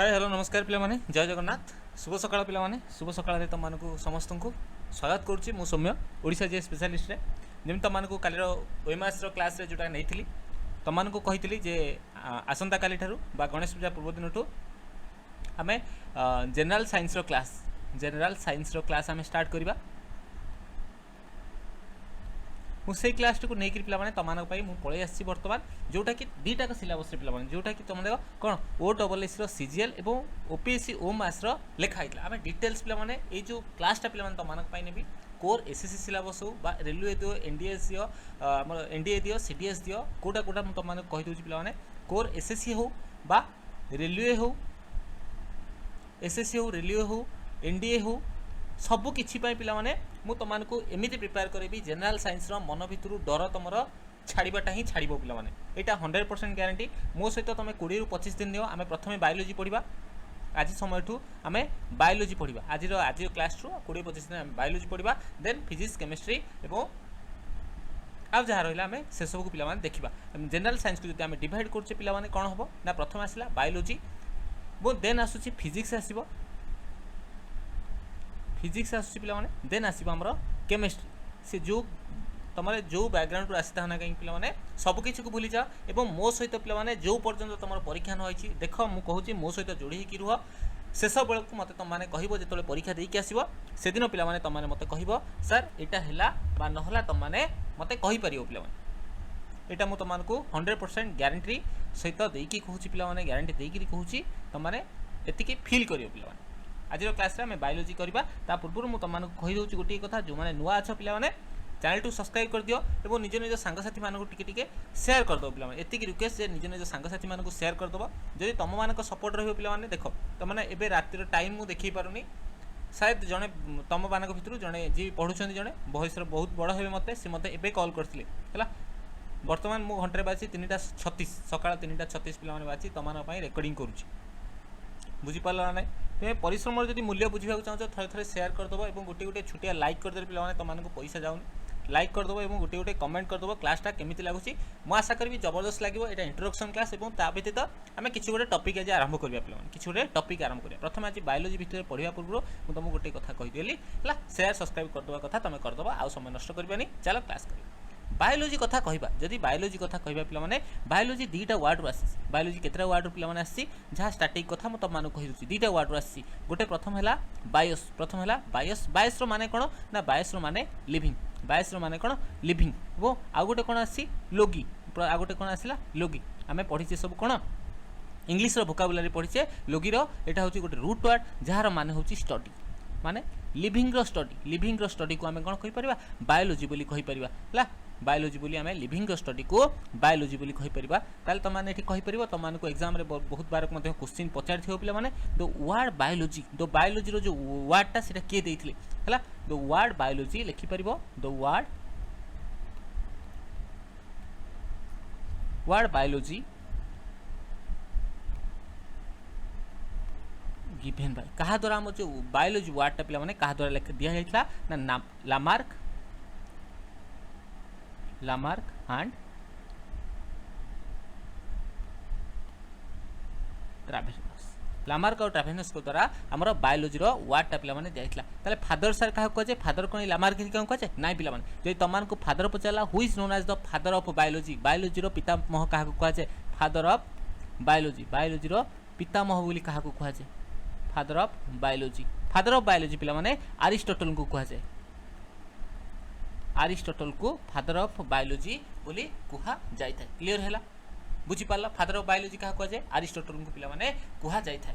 Hi hello नमस्कार पे जय जगन्नाथ शुभ सकाळ पे शुभ सकाळ तुमको समस्त को स्वागत करुच्ची मु सौम्य ओडिशा जे स्पेशलिस्ट जमी तुमको काली ओएमआस क्लास जोटा नहीं तुमको कही जे आसंता काली ठारू बा गणेश पूजा पूर्व दिन ठू आम जेनेल साइंस क्लास आम स्टार्ट करवा मुझे क्लास टी नहीं पे तुम पलि आसी बर्तमान जोटा कि दुईटाक सिलेबस पे जोटा कि तुम देख कौन OSS सीजीएल और ओपीएससी ओएमआस लिखाई आम डिटेल्स पे जो क्लासटा पे तुम नेबी कोर एसएससी सिलेबस हो बा रेलवे दियो एनडीएस दियो एनडीए दियो सीडीएस दियो कोटा कोटा तुमको कहीदे पे कोर एसएससी हो बा रेलवे हो एसएससी हो रेलवे हो एनडीए हो सबू किछि पे मु तुमको एमती प्रिपेयर करी जेनेल साइंस मन भितर डर तुम छाड़ाटा ही छाड़ पे यहाँ 100% ग्यारंटी मो सहित तुम 20 ରୁ 25 दिन दियो आम प्रथम बायोलोजी पढ़ा आज समय आम बायोलोजी पढ़ा आज क्लास 20-25 दिन आम बायोलोजी पढ़ा देन फिजिक्स केमिस्ट्री और आउ जहाँ रहा आम से सब को पे देखा जेनेल साइंस को जो आम डिवाइड करुचे पे कौन हम ना प्रथम आसला बायोलोजी वो देन आसूँ फिजिक्स आसो फिजिक्स आसूँ पे देन आसमर केमिस्ट्री से जो तुम जो बैकग्राउंड आसी था ना कहीं पे सबकि को भूली जाओ और मो सहित पे जो पर्यटन तुम परीक्षा न होती देख मुझे कहूँ मो सहित जोड़ी होकर रुह शेष बेलू मत तुमने कह जो परीक्षा देकी आसो से दिन पे तुमने मत कह सर यहाँ है ना तुमने मत कहीपर पे यहाँ मुझे तुमको 100% ग्यारंटी सहित देकी कहूँ पे ग्यारंटी देकर कहूँ तुमने एति फिल कर पे आज क्लास आम बायोलोजी करवा पूर्व मुझे तुमको कहीदे गोटे कथा जो मैंने नुआ अच्छ पे चैनल टू सब्सक्राइब कर दियो और निज निज सांगसाथी मानक टिके शेयर करदे पे एति रिक्वेस्ट निज निज सांगसाथी मानक शेयर करदब जदि तुम मान सपोर्ट रही देख तुमने एवं रातिर टाइम मुझे देखी पारुनी शायद जड़े तुम मान भर जड़े जी पढ़ुं जड़े बयस बहुत बड़ हे मत सी मत एवं कल करते बर्तमान मु घंटे बाजी 3:36 सका 3:36 पे बाजी तुम रेकर्डिंग करुँच बुझीपार ना ना तुम्हें परिश्रम जब मूल्य बुझा चाहो थे थे शेयर करदब और गोटे गोटे छुटिया लाइक करदे पे तुमको पैसा जाऊनी लाइक करदब और गोटे गोटे कमेंट करदब क्लासटा केमी लगुच मुझे आशा करी जबरदस्त लगे यहाँ इंट्रोडक्शन क्लास और ता व्यतीत आम किसी गोटे टपिक आज आरंभ करवा पे किसी गोटे टपिक आरंभ करा प्रथम आज बायोलोजी भितर पढ़ा पूर्व मुझे तुमको गोटे कथा कहीदेली है शेयर सब्सक्राइब करदे कथा तुम करदब आउ समय नष्ट करवानी चलो क्लास कर बायोलोजी कथा कहवा जदि बायोलोजी कथा कहवा पे बायोलोजी दुईटा वार्ड आसी बायोलोजी केतटा वार्ड पे आसी जहाँ स्टार्टिंग कथा मुझे तुमको कहीदे दुईटा वार्ड आसी गोटे प्रथम है बायोस प्रथम है बायोस बायोस माने कौन ना बायोस माने लिविंग बायोस माने कौन लिविंग वो आउ गोटे कौन आसी लोगी आउ गोटे कौन आसला लोगी आम पढ़ीचे सब कौन इंग्लीश भोकाबुलारी पढ़ीचे लोगिर यहाँ हूँ गोटे रूट वार्ड जार मान हूँ स्टडी माने लिविंग स्टडी को आम कौन कहीपर बायोलोजी बोली कहीपर है बायोलोजी बोली आम लिविंग स्टडी को बायोलोजी बोली कहीपर ताल तुमने कहीपर तुमको एग्जाम बहुत बार क्वेश्चन पचार थे पे the word biology the biology जो वर्डटा से किए देते है द वर्ड बायोलोजी लिखिपर the word biology given by क्या द्वारा आम जो बायोलोजी वर्डटा पे क्या द्वारा दिया जाता ना लामार्क एंड ट्रावेनस लामार्क और ट्रावेनस को द्वारा आमर बायोलोजी वार्डटा पे जाता फादर सार क्या कहुए फादर कौन लामार्क क्या कहुए ना पे जब तुमको फादर पचारा who is known as the father of biology biology पितामह क्या कहुए फादर ऑफ बायोलोजी बायोलोजी पितामह बोली क्या कहुए फादर ऑफ बायोलोजी पे अरिस्टोटल को कहुए अरिस्टोटल को फादर ऑफ बायोलोजी बोली कह जाए क्लीयर है बुझीपार फादर ऑफ बायोलोजी क्या कहुए अरिस्टोटल को पे कह जाए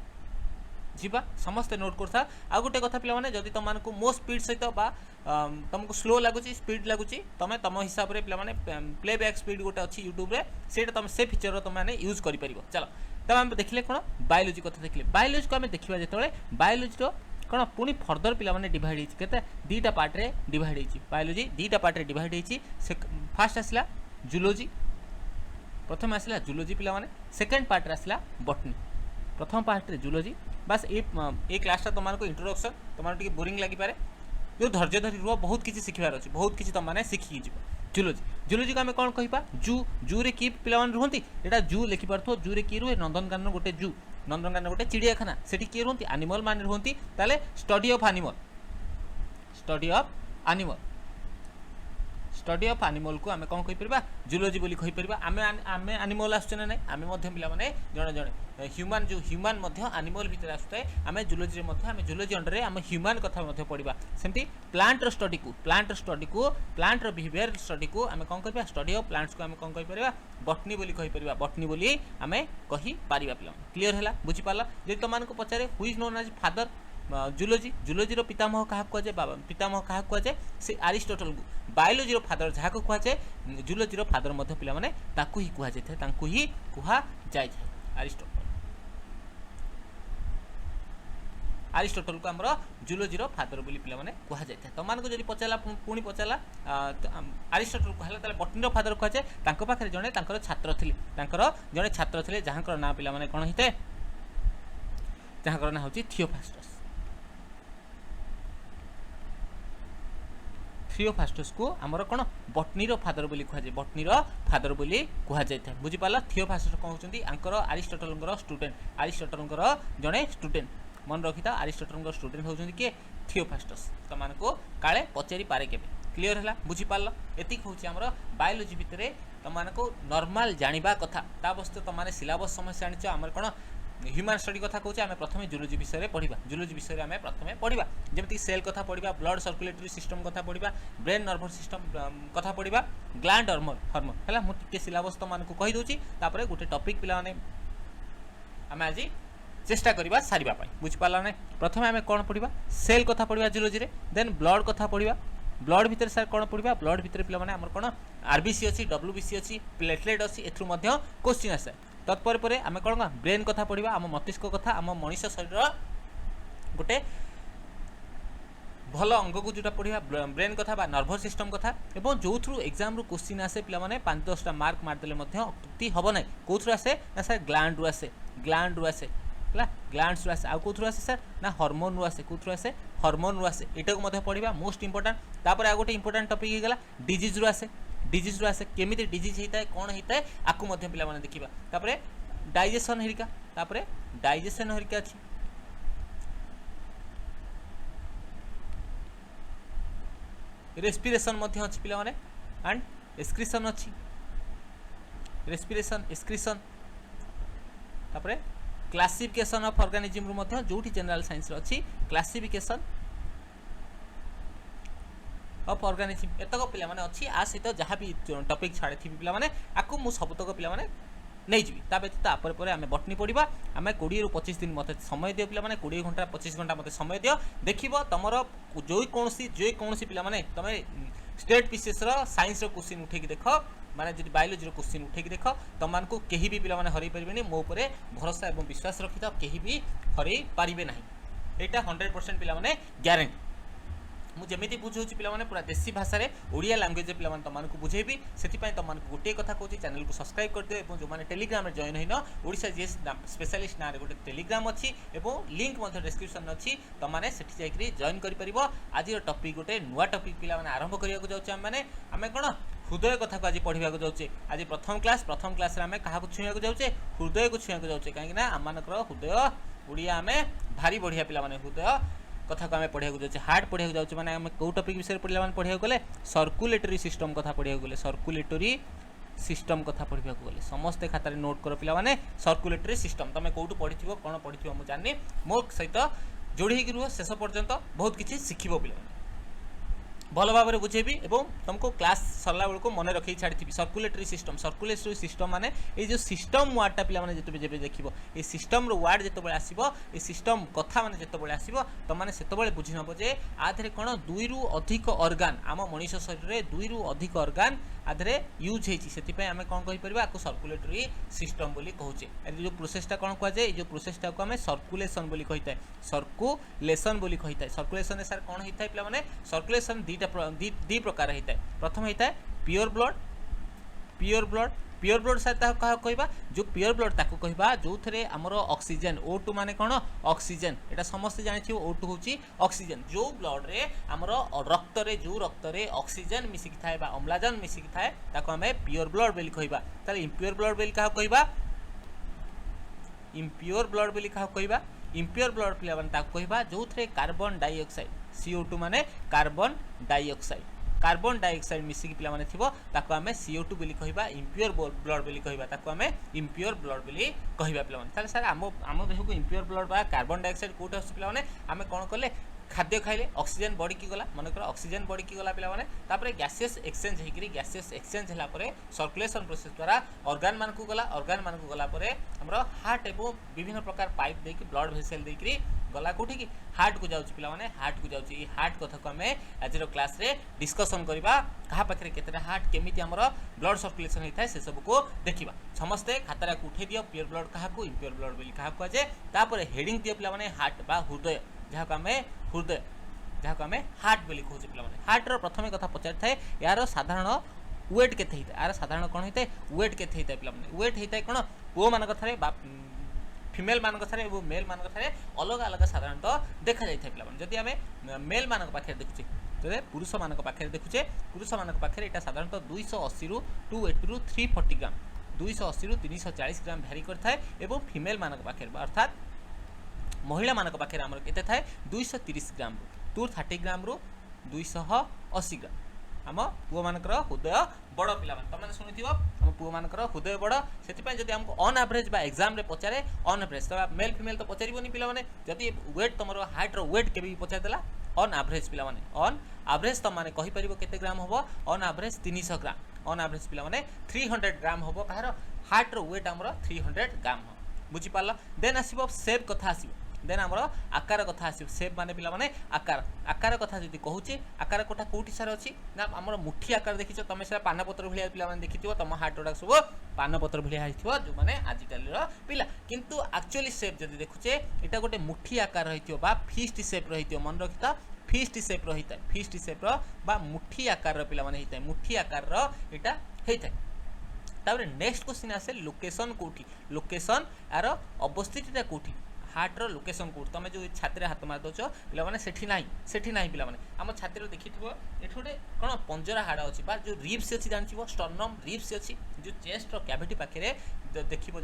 जीवा समस्ते नोट करता आ गोटे कथा पे जब तुमको मो स्पीड सहित तुमको स्लो लगुच स्पीड लगुच तुम तुम हिसाब से पे प्लेबैक स्पीड गोटे अच्छी यूट्यूब से तुम से फीचर तुमने यूज कर चलो तब आम देखिले कौन बायोलोजी कथा देखिले बायोलोजी को आम देखा जो बायोलोजी कौन पुणी फर्दर पे डिवाइड होते दुईटा पार्ट रे डिवाइड होती बायोलोजी दुईटा पार्ट रे डिवाइड होती फास्ट आसला जूलोजी प्रथम आसला जूलोजी पे सेकेंड पार्ट आसला बटनी प्रथम पार्ट रे जूलोजी बस ये क्लासटा तुमको इंट्रोडक्शन तुम बोरिंग लगिपे जो धैर्य धरी रुह बहुत किसी शिखबार अच्छे बहुत किसी तुमने शिखिकी जीव जूलोजी जूलोजी को आम कौन कह जू जू रे कि पे रुहति यहाँ जू लिखिपार जू रे कि रुहे नंदनकानन गोटे जू नंदनकानन गोटे चिड़ियाखाना सेठी किए रुहति एनिमल माने रुहति ताले study of animal study of animal को आमे कौन कहि परबा जूलॉजी बोली कहि परबा आमे एनिमल आसुचे ना नै आमे मध्य पिला माने जणे जणे ह्यूमन मध्य एनिमल भितर आसुते आमे जूलॉजी मध्य आमे जूलॉजी अंडर रे आमे ह्यूमन कथा मध्य पढिबा सेमति प्लांट रो स्टडी को प्लांट रो बिहेवियर स्टडी को आमे कौन करबा स्टडी ऑफ प्लांट्स को आमे कौन कहि परबा बॉटनी बोली कहि परबा बॉटनी बोली आमे कहि पारिबा पिला क्लियर होला बुझि पाला जे त मान को पचारे who is known as father zoology पितामह क्या कहुए पितामह क्या कहुए से अरिस्टोटल को बायोलोजी फादर जहाँ को कहुए जूलॉजी फादर पिला माने ताकू ही कहुए अरिस्टोटल को आमर जूलॉजी फादर बोली पिला माने कहुए तुम को जब पचारा पुणी पचारा अरिस्टोटल कहला बटनी फादर कहुए पाखे जड़े छात्र थे जड़े छात्र थे जहाँ ना पिला माने कौन होता है जहाँ ना हूँ थियोफास्टस को आमर कौन बटनी फादर बोली कहुए बटनी फादर बोली कहुए बुझी पाला थियोफास्टस कौन होती आंकर अरिस्टोटल स्टूडेंट जड़े स्टूडेंट मन रखी था अरिस्टोटल स्टूडेंट होती किए थियोफास्टस तुम को काले पचारि पारे के क्लियर है बुझी पाल एतिक हूँ आमर बायोलोजी भितर तुम को नॉर्मल जानिबा कथा ता बस्ते तुम सिलेबस समस्या जानिछ आमर कौन ह्यूमन स्टडी कथा कहूँ आम प्रथम जूलॉजी विषय पढ़ा जूलॉजी विषय आम प्रथम पढ़ा जमीक सेल कथा पढ़ा ब्लड सर्कुलेटरी सिस्टम कथा पढ़ा ब्रेन नर्वस सिस्टम कथा पढ़ा ग्लैंड हार्मोन है मुझे सिलेबस तुम को कहीदे गोटे टॉपिक पिला आम आज चेष्टा करवा सारिबा बुझिपारा ना प्रथम आम कौन पढ़ा सेल कथा पढ़ा जूलॉजी देन ब्लड कथा पढ़ा ब्लड भितर सर कौन पढ़ा ब्लड भितर पिला माने आमर कौन आरबीसी अच्छी डब्ल्यूबीसी अच्छी प्लेटलेट अच्छी एथुर क्वेश्चन आसे तत्पर पर आम कौन ब्रेन कथा पढ़ा आम मस्तिष्क कथा आम मनीष शरीर गोटे भल अंग को जोटा पढ़ा ब्रेन कथा बा नर्वस सिस्टम कथा और जो थ्रू एग्जाम रू क्वेश्चन आसे पिला माने 5-10टा मार्क मारदेले अत्युक्ति हम ना कौ थ्रू आसे ना सर ग्लैंड रू आसे है ग्लैंड्स रू आसे आउ कौ थ्रू आसे सर ना हार्मोन रू आसे कौ थ्रू आसे हार्मोन रू आसे एटा को पढ़ा मोस्ट इंपोर्टेंट तापर आ गोटे इंपोर्टेंट टॉपिक हो गला डिजीज रू आसे केमी डिजीज होता है कौन होता है आपको पिला माने देखिबा तापर डाइजेशन हेरिका तापर डाइजेशन हेरिका अच्छी रेस्पिरेशन अच्छी पिला माने एंड एक्सक्रीशन अच्छी रेस्पिरेशन एक्सक्रीशन तापर क्लासिफिकेशन ऑफ ऑर्गेनिज्म रू जो जनरल साइंस अच्छी क्लासिफिकेशन ऑफ ऑर्गेनिज्म एतक पिला माने अच्छी आ सहित जहाँ भी टॉपिक छाड़ी थी पिला माने आकु मु सबतक पिला माने नहीं जी ता व्यतीत आपर आम बटनी पढ़ा आम 20-25 दिन मत समय दियो पिला माने 20 घंटा 25 घंटा मत समय दियो देखिबो तमरो जो कौन पिला माने तमे स्टेट पीसीएस रो साइंस रो क्वेश्चन उठे की देखो माने जदि बायोलॉजी रो क्वेश्चन उठे की देखो तमान को केही भी पिला माने हरई परिबेनी मो ऊपर भरोसा एवं विश्वास रखि त केही भी हरई पारिबे नाही एटा 100% पिला माने गारंटी मुझे बुझाऊँ पिला पूरा देसी भाषा में ओडिया लैंग्वेज पिला तुमको बुझेबी से तुमको गोटे कथा कहूँ चैनल को सब्सक्राइब कर दियो और जो मैंने टेलीग्राम जॉइन होन ओडिशा जीएस स्पेशलिस्ट ना गोटे टेलीग्राम अच्छी और लिंक डिस्क्रिप्शन अच्छी तुमने से जॉइन कर आज टॉपिक गोटे नुआ टॉपिक पिला आरंभ करने जाऊँ आम कौन हृदय कथा को आज पढ़ा जाऊे आज प्रथम क्लास आम क्या छुआ जाऊे हृदय को छुआ जाऊे कहीं आम हृदय ओडिया आम भारी बढ़िया पिला हृदय कथा को आम पढ़ा जाऊँ हार्ट पढ़ा जाऊँ मैंने आम कौ टॉपिक विषय पढ़ा पढ़ा गले सर्कुलेटरी सिस्टम कथा पढ़ा गले सर्कुलेटरी सिस्टम कथा पढ़ा गले समस्ते खातार नोट कर पिला माने सर्कुलेटरी सिस्टम तुम कौटू पढ़ी कौन पढ़ी मुझे जानी मो सहित जोड़ी रुह शेष पर्यंत बहुत किसी शिख पिला भल भाव में बुझेबी और तुमको क्लास सरला बेलू मन रखी छाड़ी सर्कुलेटरी सिस्टम माने ये जो सिस्टम वार्डटा पे जब देखो ये सिस्टम वार्ड जो आसो ये सिस्टम कथा मैंने जो आसो तुमने से बुझी नब जे आधे कौन 2 रु अधिक अर्गान आम मनीष शरीर में 2 रु अधिक अर्गान आधे यूज होती आम कौन कहीपर आपको सर्कुलेटरी सिस्टम बोली कहे जो प्रोसेसटा कौन कहुए जो प्रोसेसटा को आम सर्कुलेसन बोली कही था सर्कुलेसन बोली कही था सर्कुलेसन सर कौन होता है पे सर्कुलेसन दी प्रकार होता है प्रथम होता है प्योर ब्लड सर कहवा जो प्योर ब्लड ताको कहवा जो थे आमर ऑक्सीजन O2 माने कौन ऑक्सीजन एटा समस्त जानी O2 हूँ ऑक्सीजन जो ब्लड रे आमर रक्त रे जो रक्त रे ऑक्सीजन मिसिकी थाए बा अम्लजान मिसिकी थाए ताको आमे प्योर ब्लड बोली कहवा ताले इम्प्योर ब्लड बोली क्या कहवा इम्प्योर ब्लड बोली क्या कहबा इम्प्योर ब्लड पिला माने ताको कहबा जो थे कार्बन डाइऑक्साइड CO2 माने कार्बन डाइऑक्साइड कार्बन डाइऑक्साइड मिसिकी पिला माने थिबो ताको आमे CO2 बोली कहबा इम्प्योर ब्लड बोली कहबा ताको आमे इम्प्योर ब्लड बोली कहबा पिला माने ताले सर आम देह को इम्प्योर ब्लड बा कार्बन डाइऑक्साइड कोठ आस पिला माने आमे कोन करले खाद्य खाइले ऑक्सीजन बॉडी की गला मन कर ऑक्सीजन बॉडी की गला पिला माने तापरे गैसियस एक्सचेंज हेकरी गैसियस एक्सचेंज हला परे सर्कुलेशन प्रोसेस द्वारा ऑर्गन मान को गला परे हमरो हार्ट एवं विभिन्न प्रकार पाइप दे कि ब्लड वेसल दे कि गला कोठी कि हार्ट को जाउची पिला माने हार्ट को जाउची ई हार्ट कथा को हमें आज रो क्लास रे डिस्कशन करबा कहा पाखरे केतरा हार्ट केमिति हमरो ब्लड सर्कुलेशन हेथाय से सब को देखिबा समस्त खातारा को उठे दियो प्योर ब्लड कहा को इम्प्योर ब्लड बोली कहा को जे तापरे हेडिंग दियो पिला माने हार्ट बा हृदय जहाँ को आम हृदय जहाँ को आम हार्ट बोली कहूँ पे हार्टर प्रथम कथा पचारि थाए यार साधारण वेट केते होता है यार साधारण कौन होता है वेट केते होता है पे वेट होता है कौन पुओ मान थे फिमेल मान थे मेल मान थे अलग अलग साधारणतः देखा जाए पे जदि आम मेल मान पाखे देखुचे तो पुरुष मान पाखे देखुचे पुरुष मान पाखे यहाँ साधारणतः 280 रु 280 रु 340 ग्राम 280 रु 340 ग्राम भैरी करता है फिमेल मान पाखे अर्थात महिला मानक पाखे आमर केते थाए 230 ग्राम रु 230 ग्राम रु 280 ग्राम आम पुओ मानकर हृदय बड़ पिला मान तुम शुणुथिबो आम पुओ मानकर हृदय बड़ से जब हमको ऑन एवरेज बा एग्जाम रे पचारे ऑन एवरेज तो मेल फीमेल तो पचारिबोनी पिला माने जदि वेट तुमर हाइट रो वेट केबे भी पचार देला ऑन एवरेज पिला माने ऑन एवरेज तुम माने कहि परिबो केते ग्राम होबो on average 300 gram on average पिला माने 300 ग्राम होबो कहार हाइट रो वेट हमर 300 ग्राम बुझी पारला देन आसीबो शेप कथा आसीबो देन आमर आकार कथा आस सेप माने पिला माने आकार आकार कथा जदि कहूचे आकार कथा कोठी सार अछि ना आमर मुठी आकार देखिछ तमे से पानपत्र भलिया पिला माने देखिथिबो तम हार्ट ओडा सब पानपत्र भलिया हाइथिबो जो माने आजि काली रो पिला किंतु एक्चुअली सेप जदि देखुचे एटा गोटे मुठी आकार रहिथिबो बा फिस्ट सेप रहिथिबो मन रखिता फिस्ट सेप रहिता फिस्ट सेप रो बा मुठी आकार रो पिला माने हिता मुठी आकार रो एटा हेइता तापर नेक्स्ट क्वेश्चन आसे लोकेशन कोठी लोकेशन यार अवस्थितटा कोठी हार्ट रो लोकेशन कोड तुम जो छाती हाथ मार दौच पे सेठी ना पे आम छाती देखी ये गोटे कौन पंजरा हाड़ अच्छी जो रिब्स अच्छी जानव स्टर्नम रिब्स अच्छी जो चेस्ट रो कैविटी पाखे देख जो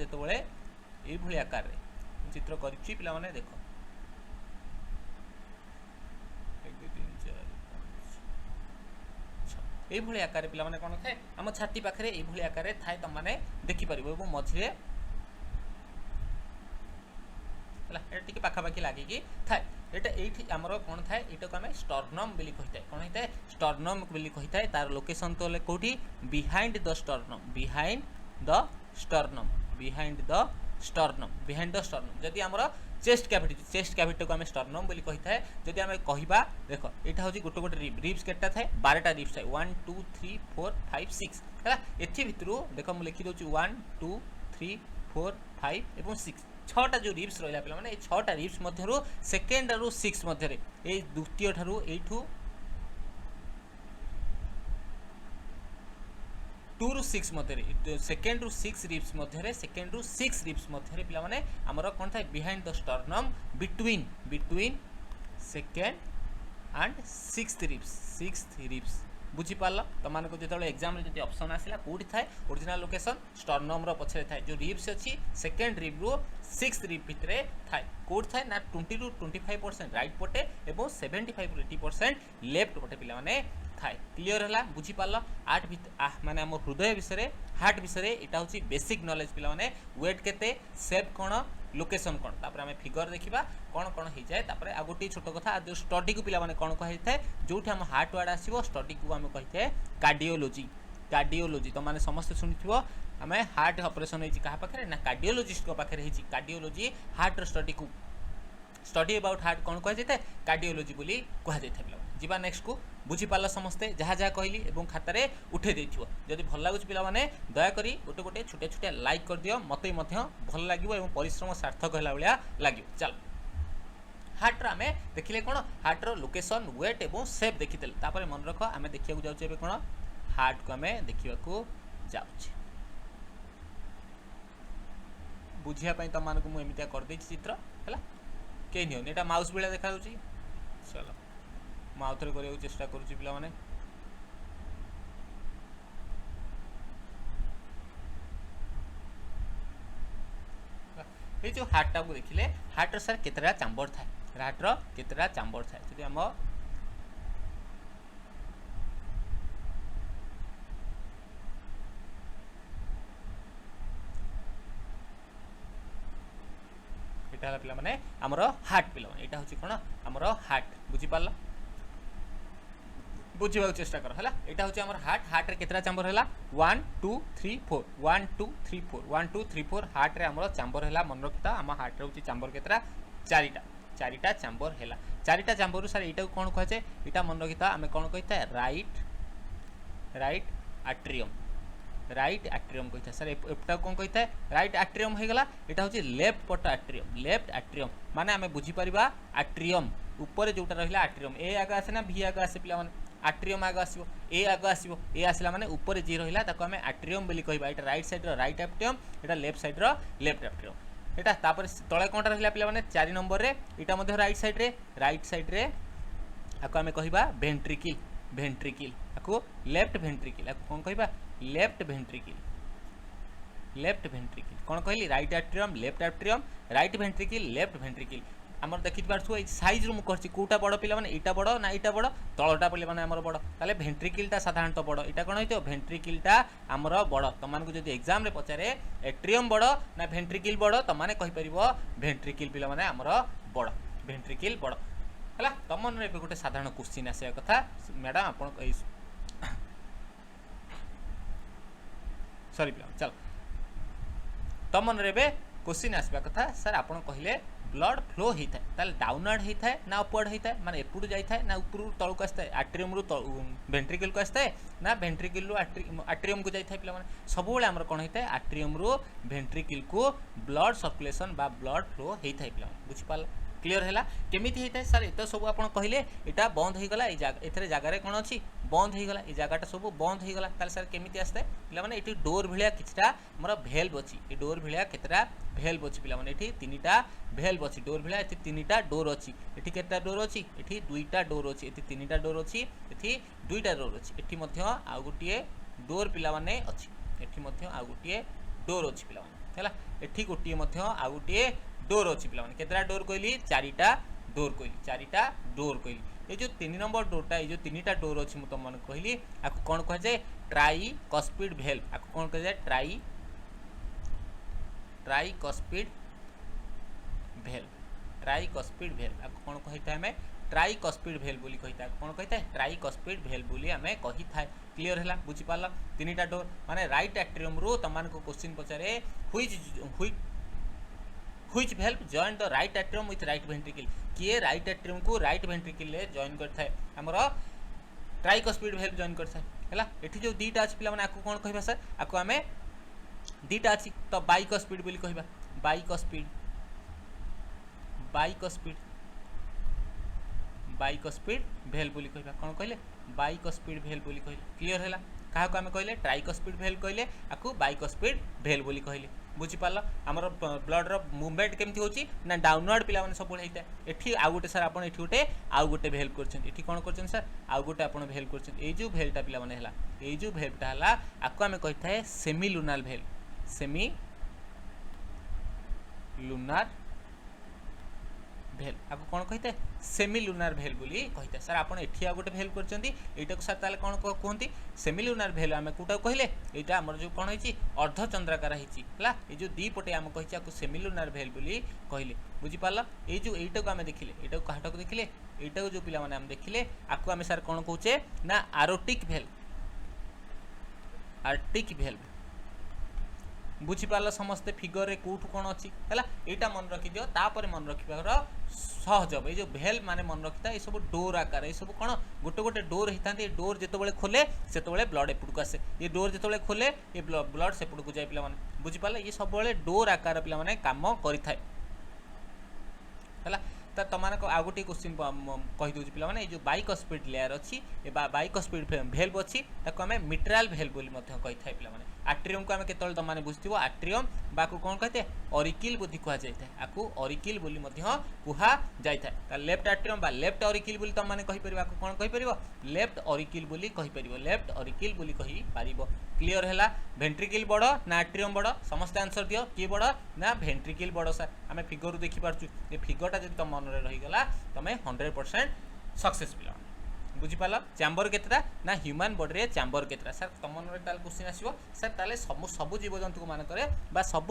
ये आकार चित्र कर देख ये आकार पे कौन थाए आम छाती पाखे ये आकार थाए तुम मैंने देखिपर मझे पाखापाखि लगे थाए ये आमर कौन थाए ये आम स्टर्नम बोली कही थाए कौन होता है स्टर्नम बोली कही थाए तार लोकेशन तो कौटी behind the sternum behind the sternum behind the sternum behind the sternum जदि आमर चेस्ट कैविटी को आम स्टर्नम बोली कही थाए जदि आम कहबा देख यहाँ हूँ गोटे गोटे रिब्स केटा थाए 12टा रिब्स थाए 1 2 3 4 5 6 है एथि भितर देख मुझे लिखी दूसरी 1 2 3 4 5 और 6 छटा जो रिब्स रहा पे मैंने 6टा रिब्स मध्य सेकेंड रु 6 मध्य द्वितीय ठारू एठू 2 रु 6 मध्य सेकेंड रु 6 रिब्स मध्य सेकेंड रु 6 रिब्स मध्य पे मैंने आमर कौन था behind the sternum between second and sixth ribs बुझीपार तुम जो एग्जाम जो ऑप्शन आसला कौटी थाए ओरिजिनल लोकेशन स्टर्नम पछरे थाए जो रिब्स अच्छी सेकेंड रिब रु 6th रिब भितर थाए कौट थाए ना 20 रु 25% राइट पटे और 75 रु 80% लेफ्ट पटे पिला माने थाए क्लियर है बुझीपार आर्ट माने आम हृदय विषय हार्ट विषय यहाँ हूँ बेसिक नॉलेज पिला माने वेट केते सेप कौन लोकेशन कौन तापर आम फिगर देखा कौन कौन हो जाए तापर आ गोटे छोट कथा जो स्टडी को पिला माने कौन कही थाए जो आम हार्ट वार्ड आसो स्टडी को आम कही थाए कार्डियोलोजी तुम मैंने समस्त शुणी आम हार्ट ऑपरेशन होती क्या पाखे ना कार्डियोलोजिस्ट पाखे कार्डियोलोजी हार्ट स्टडी को स्टडी अबाउट हार्ट कौन कहुए कार्डियोलोजी बोली कहुए पिला जीवा नेक्स्ट को बुझीपार समस्ते जहाँ जहाँ कहली और खातार उठे देथिबो जदि भल लगुच पिला माने दयाकोरी गोटे गोटे छोटे छोटे लाइक कर दियो मते भल लगे और परिश्रम सार्थक है भाया लगे चल हार्ट आम देखिले कौन हार्ट लोकेशन वेट और सेप देखीदे तापर मन रख आम देखा जाऊे कौन हार्ट को आम देखा जाऊे बुझापी तुम मानक मुझे करदे चित्र है कहीं नहीं यहाँ माउस भाया देखा चलो ମୁଁ ଆଉ ଥରେ କରିବାକୁ ଚେଷ୍ଟା କରୁଛି ପିଲାମାନେ ये जो हार्टा को देखिले हार्टर सर केतरा चैम्बर थाए हार्टर केतरा चैम्बर थाए जदि हम एटा पिला माने हमरो हार्ट पिला एटा होची कोन हमरो हार्ट बुझी पारला बुझीबा चेष्टा कर हला एटा होची हमर हार्ट हार्ट रे केतरा चैम्बर हला 1 2 3 4 1 2 3 4 1 2 3 4 हार्ट रे हमरो चैम्बर हला मन रखता हम हार्ट रे होची चैम्बर केतरा चारिटा चैम्बर हला चारिटा चैम्बर सर एटा कोन कहै छै एटा मन रखता हमें कोन कहता है राइट एट्रियम कहता सर एटा कोन कहता है राइट एट्रियम हो गला एटा होची लेफ्ट पट एट्रियम माने हमें बुझी परिबा एट्रियम ऊपर जोटा रहिला एट्रियम ए आगे आसे ना भी आगे आसे पिला माने एट्रियम आगे आसीबो ए आसला माने ऊपर जी रहिला ताको हमें एट्रियम बोली कहबा एटा राइट साइड रो राइट एट्रियम एटा लेफ्ट साइड रो लेफ्ट एट्रियम एटा तापर तळे कोनटा रहिला पिला माने 4 नंबर रे एटा मध्ये राइट साइड रे आको हमें कहबा वेंट्रिकल आको लेफ्ट वेंट्रिकल आको कोन कहबा लेफ्ट वेंट्रिकल कोन कहली right atrium right ventricle left ventricle हमर देखि पारछु ए साइज रो मु करछि कोटा बड़ पिला माने एटा बड़ ना एटा बड़ तळटा पिला माने हमर बड़ ताले वेंट्रिकलटा साधारणत बड़ एटा कोन होइतो वेंट्रिकलटा हमर बड़ तमान को जदी एग्जाम रे पचारे एट्रियम बड़ ना वेंट्रिकल बड़ त माने कहि परिबो वेंट्रिकल पिला माने हमर बड़ वेंट्रिकल बड़ हला तमन रे गोटे साधारण क्वेश्चन आसे कथा मैडम आपन सॉरी पिला चल तमन रे क्वेश्चन आसबा कथा सर आपन कहले ब्लड फ्लो होता है ताल डाउनवर्ड होता है ना अपवर्ड होता है माने एपुड जाता है ना ऊपर तळक आस्ता है एट्रियम रु वेंट्रिकल को आस्ता है ना वेंट्रिकल रु एट्रियम को जाता है पिला माने सब बेले हमर कोन होता है एट्रियम रु वेंट्रिकल को ब्लड सर्कुलेशन बा ब्लड फ्लो होता है पिला बुझि पाल क्लियर हैला केमिति होता है सर एत सब आपन कहले एटा बंद हो गला एथरे जगह रे कोन अछि बंद हो गला ए जगहटा सब बंद हो गला ताल सर केमिति आस्ता है पिला माने एटी डोर भिलिया किछटा हमर भेल्व अछि ए डोर भिलिया केतरा भेल्व अछि पिला माने एटी तीनटा भेल्व अछि डोर भिलिया एटी तीनटा डोर अछि एटी केतरा डोर अछि एटी दुईटा डोर अछि एटी तीनटा डोर अछि एटी दुईटा डोर अछि एटी मध्य आ गुटिए डोर पिला माने अछि एटी मध्य आ गुटिए डोर अछि पिला माने हैला एटी गुटिए मध्य आ गुटिए डोर अछि पिला माने केतरा डोर कहली चारिटा डोर कहली ये जो 3 नंबर डोरटा ये जो तीनटा डोर अछि मु तमन कहली आको कोन कह जाय ट्राइकस्पिड भेल्व आको कोन कह जाय ट्राइकस्पिड भेल्व आको कोन कहिता हमें ट्राइकस्पिड भेल्व बोली कहिता कोन कहिता ट्राइकस्पिड भेल्व बोली हमें कहिथा क्लियर हैला बुझि पाला तीनटा डोर माने राइट एट्रियम रो तमान को क्वेश्चन पचारे which valve join the right atrium with right ventricle किए राइट एट्रियम को राइट वेंट्रिकल ले जॉइन करथाय हमरो ट्राइकस्पिड भेल्व जॉइन करथाय हैला एठी जो दीटा अछि पिला माने आको कोन कहबा सर आको हमें दीटा अछि तो बाइकस्पिड बोली कहबा बाइकस्पिड भेल्व बोली कहबा कोन कहले बाइकस्पिड भेल्व बोली कहले क्लियर हैला काहा को हमें कहले ट्राइकस्पिड भेल्व कहले आको बाइकस्पिड भेल्व बोली कहले बुझी पारला हमर ब्लड रो मूवमेंट केमथि होची ना डाउनवर्ड पिला माने सब होइता एठी आ गुटे सर आपण एठी गुटे आ गुटे भेल्व करछन एठी कोन करछन सर आ गुटे आपण भेल्व करछन ए जो भेल्वटा पिला माने हला ए जो भेल्वटा हला आको हमें कहिथाय सेमी लुनार भेल्व आको कोन कहिथाय सेमी लुनार भेल्व बोली कहिता सर आपण एठी आ गुटे भेल्व करछंती एटा को सर ताले कोन कहंती सेमी लुनार भेल्व हमें कोटा कहले एटा हमर जो कोन होईची अर्ध चंद्राकार होईची हला ए जो दी पटे हम कहिची आको सेमी लुनार भेल्व बोली कहले बुझी पारला ए जो एटा को हमें देखिले एटा को काटा को देखिले एटा को जो पिला माने हम देखिले आको हमें सर कोन कहूचे ना आर्टिक भेल्व बुझी पारला समस्त फिगर रे कोठु कोन अछि हला एटा मन रखि दियो तापर मन रखिबार सहज ए जो भेल्व माने मन रखिता ए सब डोर आकार ए सब कोन गोटे गोटे डोर हितांती डोर जेतो बेले खोले सेतो बेले ब्लड एपुड को आसे ये डोर जेतो बेले खोले ये ब्लड सेपुड को जाय पिला माने बुझी पारला ये सब बेले डोर आकार पिला माने काम करि थाए हला तो तुम आउ गोटे क्वेश्चन कहीदे पे जो बाइकस्पिड लेयर अच्छी बाइकस्पिड भेल्व अच्छी ताको आम मिट्राल भेल्व बोली कही था पे आट्रियम को आम के तुमने बुझीव आट्रियम बाकू कौन कहते ऑरिकिल बोली कह जाए आपको ऑरिकिल बोली कह जाए लेफ्ट आट्रियम लेफ्ट ऑरिकिल बोली तुमने कहीपर आपको कौन कहीपर लेफ्ट ऑरिकिल बोली कहीपर लेफ्ट ऑरिकिल बोली कहीपर क्लियर है भेंट्रिकल बड़ ना आट्रियम बड़ समस्त आंसर दियो किए बड़ ना भेंट्रिकल बड़ सर आम फिगर देखिपुँ ये फिगरटा जब तुम मन में रहीगला तुम 100% सक्सेस पिला बुझीपाल चैम्बर केतटा ना ह्यूमन बॉडी रे चैम्बर केतटा सर तुम मन में क्वेश्चन आसो सर ताले सब जीवजंतु मानक बा सब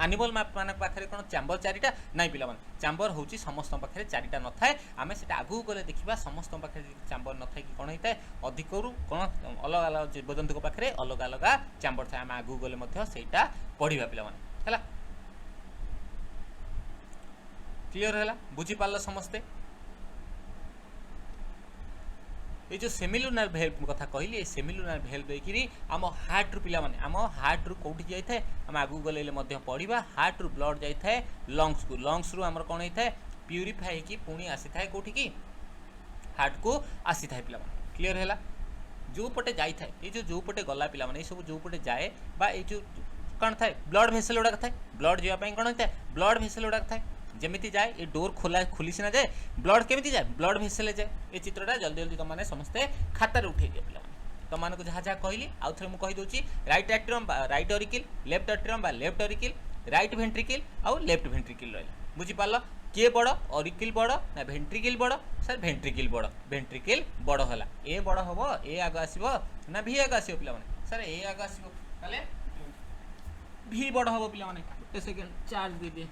एनिमल मान पाखे कौन चैम्बर चारिटा नाई पिला चैम्बर हूँ समस्त पाखे चारिटा न थाए आम से आगू गले देखा समस्त पाखे चैम्बर न थाए कि कौन होता है अधिक कौन अलग अलग जीवजंतु पाखे अलग अलग चैम्बर थाए आम आगू गले सेटा पढ़ा पे क्लियर है बुझीपाल समस्ते ये जो सेमिलुनार भेल्व कथा कहली ये सेमिलुनार भेल्व देखिरी आम हार्ट रु पिला माने आम हार्ट रु कोठी जाई थाए आम आगु गले मध्य पढ़िबा हार्ट रु ब्लड जाई थाए लंग्स रु हमर कोन होई थाए प्यूरिफाई की पुणी आसी थाए कोठी की हार्ट को आसी थाए पिला माने क्लियर हैला जो पटे जाई थाए ये जो पटे गला पिला माने सब जो पटे जाए बा ये जो कौन थाए ब्लड भेसल उडा थाए ब्लड जीवा पई कोन होई थाए ब्लड भेसल उडा थाए जमीती जाए ये डोर खुली सीना जाए ब्लड केमी जाए ब्लड भेसल जाए ये चित्रटा जल्दी जल्दी तुमने समस्ते खातार उठे दिए पे तुमको जहाँ जहाँ कहली आउ थे मुझे कहीदे right atrium right auricle left atrium left auricle right ventricle आउ लेफ्ट भेंट्रिकल रहा बुझीपार किए बड़ ऑरिकिल बड़ ना भेंट्रिकल बड़ सर भेंट्रिकल भेंट्रिकल बड़ है ए बड़ हम ए आग आसो ना भी आग आसो पे सर ए आग आसो भी बड़ हम पे गोटे सेकेंड चार्ज दे दिए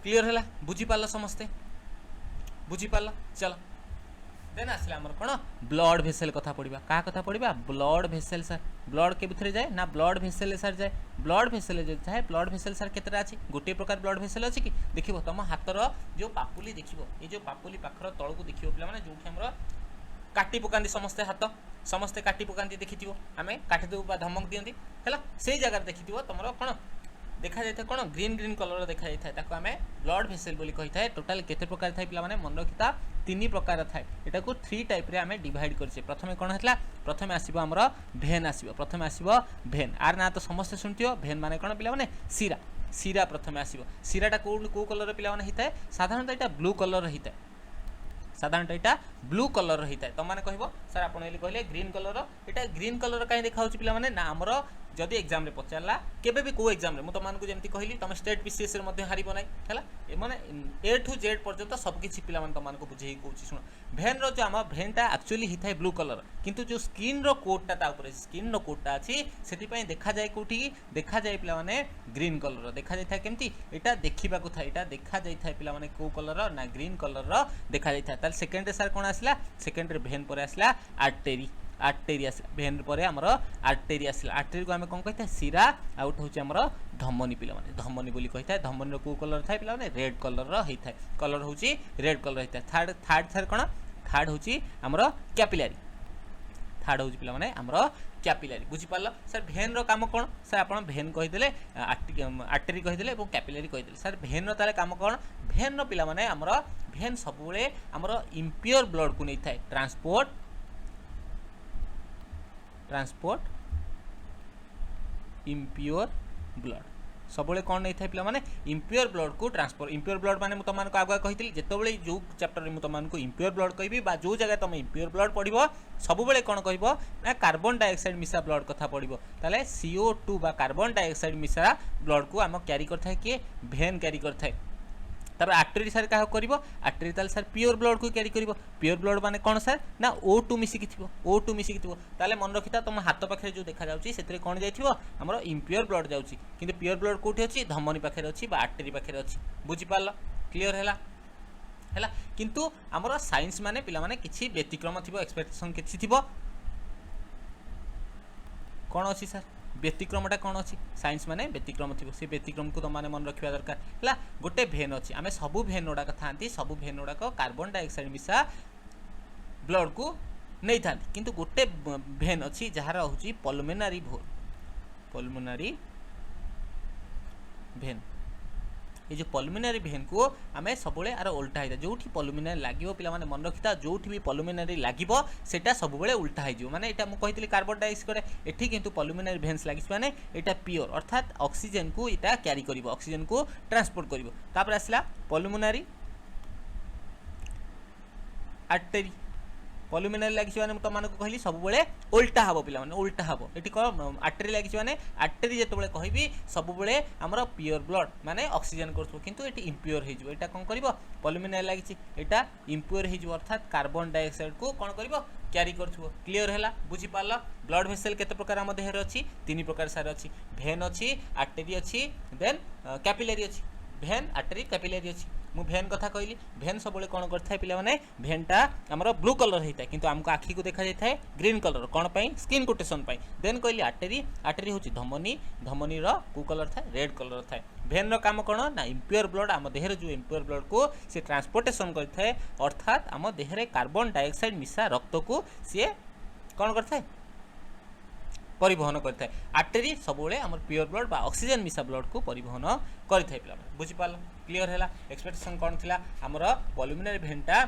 क्लियर है बुझीपाल समस्ते बुझीपाल चलो देन आसला आमर कौन ब्लड भेसेल कथा पढ़ा क्या कथा पढ़ा ब्लड भेसेल सर ब्लड के भितर जाए ना ब्लड भेसेल सर जाए ब्लड भेसेल जो जाए ब्लड भेसेल सर केतटा अच्छी गोटे प्रकार ब्लड भेसेल अच्छी कि देखो तुम हाथर जो पापुली देखो ये जो पापुली पाखर तल को देखो पे जो आमर काटी पकाती समस्ते हाथ समस्ते काटी पकाती देखी आम काटिदेव धमक दिखती है से जगह देखी तुम कौन देखा जाए कौन ग्रीन ग्रीन कलर देखा जाए आम ब्लड भेसेल बोली कही था टोटाल केते प्रकार थाए पे मन रखिता 3 प्रकार थाए यहाँ को 3 टाइप रे आम डिवाइड करछे प्रथमे कौन है प्रथमे आसो आमर भेन आसो प्रथमे आसो भेन आर ना तो समस्ते शुणुथिव भेन माने कौन पे सीरा सीरा प्रथमे आसो सीराटा कौ कलर पे होता है साधारणतः यहाँ ब्लू कलर होता है साधारणतः यहाँ ब्लू कलर रही है तुमने कह सर आप कहले ग्रीन कलर यहाँ ग्रीन कलर कहीं देखा पे ना आमर जदि एग्जाम रे पचारा केबे भी को एग्जाम रे तुमको जमी कहली तुम स्टेट पीसीएस रे हार ना है माने ए टू जेड पर्यंत सबकि पे तुमको बुझे कौन शुण भेन रो आम भेनटा एक्चुअली होता है ब्लू कलर किंतु जो स्किन रो कोटटा स्किन रो कोटटा अच्छी से देखा जाए कौटी देखा जाए पे ग्रीन कलर देखा जाए केमती यहाँ देखा था यहाँ देखा जाए पे कौ कलर ना ग्रीन कलर देखा जाए सेकेंड सर कौन आसला सेकेंड भेन पर आसला आर्टेरी आर्टेरी आसला भेन पर आमर आर्टेरी आसला आर्टेरी को आम कौन कही सीरा आउट हूँ आमर धमनी पे धमनी बोली कही था धमनी कौ कलर थाए पे रेड कलर होता है कलर हूँ रेड कलर होता है थर्ड सर कौन थर्ड हूँ आमर कैपिलारी थर्ड हूँ पे आमर कैपिलारी बुझीपार सर भेन रो काम कौन सर आप भेन कहीदे आर्टेरी कहीदे और कैपिलारी कहीदे सर भेन रो ताले काम कौन भेन रो पिला माने आमर भेन सब आमर इम्प्योर ब्लड को नहीं थाए ट्रांसपोर्ट इम्प्योर ब्लड सब कौन नहीं था पे इम्प्योर ब्लड को ट्रांसपोर्ट इम्प्योर ब्लड माने तुमको आगे कही जिते जो चैप्टर में तुमको इम्प्योर ब्लड कहि जो जगह तुम इम्प्योर ब्लड पढ़ो सब कौन कह ना कार्बन डाइऑक्साइड मिसा ब्लड कथा पढ़ो ताले CO2 बा कार्बन डाइऑक्साइड मिसा ब्लड को आम क्यारी करता किए भेन क्यारी करता है तापर आर्टेरी सर क्या कर आर्टेरी ताले सर प्योर ब्लड को क्यारी कर प्योर ब्लड माने कौन सर ना O2 मिसिकी थी O2 मिसिकी थी ताले मन रखिता तुम हाथ पाखे जो देखा जाउची सेतरे कौन जाइथिबो हमरो इम्प्योर ब्लड जाउची किंतु प्योर ब्लड कोठी अछि धमनी पाखे अछि बा आर्टेरी पाखे अछि बुझी पारलो क्लियर हैला किंतु हमरो साइंस माने पिला माने किछि व्यतिक्रम थिबो एक्सपेक्टेशन किछि थिबो कौन अछि सर व्यतिक्रमटा कौन अच्छी साइंस माने व्यतिक्रम थी से व्यतिक्रम को तुम मन रखा दरकार है गोटे भेन अच्छी आम सबू भेन गुड़ाक था सबू भेन गुड़ाक कार्बन डाइऑक्साइड मिसा ब्लड को नहीं था किंतु गोटे भेन अच्छी जार हूँ पल्मोनारी भेन ये जो पल्मोनारी भेन को आम सब आर उल्टा होता जो पल्मोनारी लगे पे मन रखी जो भी पल्मोनारी लगे सेटा सब उल्टा हो माने यहाँ मुझे कार्बन डाइऑक्साइड एठी किंतु पल्मोनारी भेन्स लगी माने यहाँ प्योर अर्थात ऑक्सीजन को यहाँ क्यारी कर ऑक्सीजन को ट्रांसपोर्ट कर आसला पल्मोनारी आर्टरी पल्मोनारी लगी मैंने तुमको कहली सब उल्टा हम पे उल्टा हम ये कौन आर्टरी लगी मैंने आर्टरी जो कहि सब आमर प्योर ब्लड माने ऑक्सीजन करूँ ये इम्प्योर हो कौन कर पल्मोनारी लगी यहाँ इम्प्योर हो अर्थात कार्बन डाइऑक्साइड को कौन कर क्यारी कर क्लीयर है बुझीपार ब्लड भेसेल केते प्रकार आम देहर अच्छी 3 प्रकार सार अच्छी भेन अच्छी आर्टरी अच्छी देन कैपिलरी अच्छी भेन आर्टरी कैपिलरी अच्छी मु भेन कथा कहली भेन सब कौन करता है पे भेनटा आमर ब्लू कलर होता है किंतु आमको आखि को देखा जाए ग्रीन कलर कौन पाई स्किन कोटेशन पाई देन कहली आर्टरी आर्टरी हूँ धमनी धमनी कौ कलर था रेड कलर था भेन काम कौन ना इम्प्योर ब्लड आम देहर जो इम्प्योर ब्लड को सी ट्रांसपोर्टेशन करता है अर्थात आम देहरे कार्बन डाइऑक्साइड मिसा रक्त को सी कौन करता है परिवहन करता है आर्टरी सब आम प्योर ब्लड बा ऑक्सीजन मिसा ब्लड को परिवहन करता है बुझीपार क्लीयर है एक्सपेक्टेशन कौन थी आमर पल्मोनारी भेनटा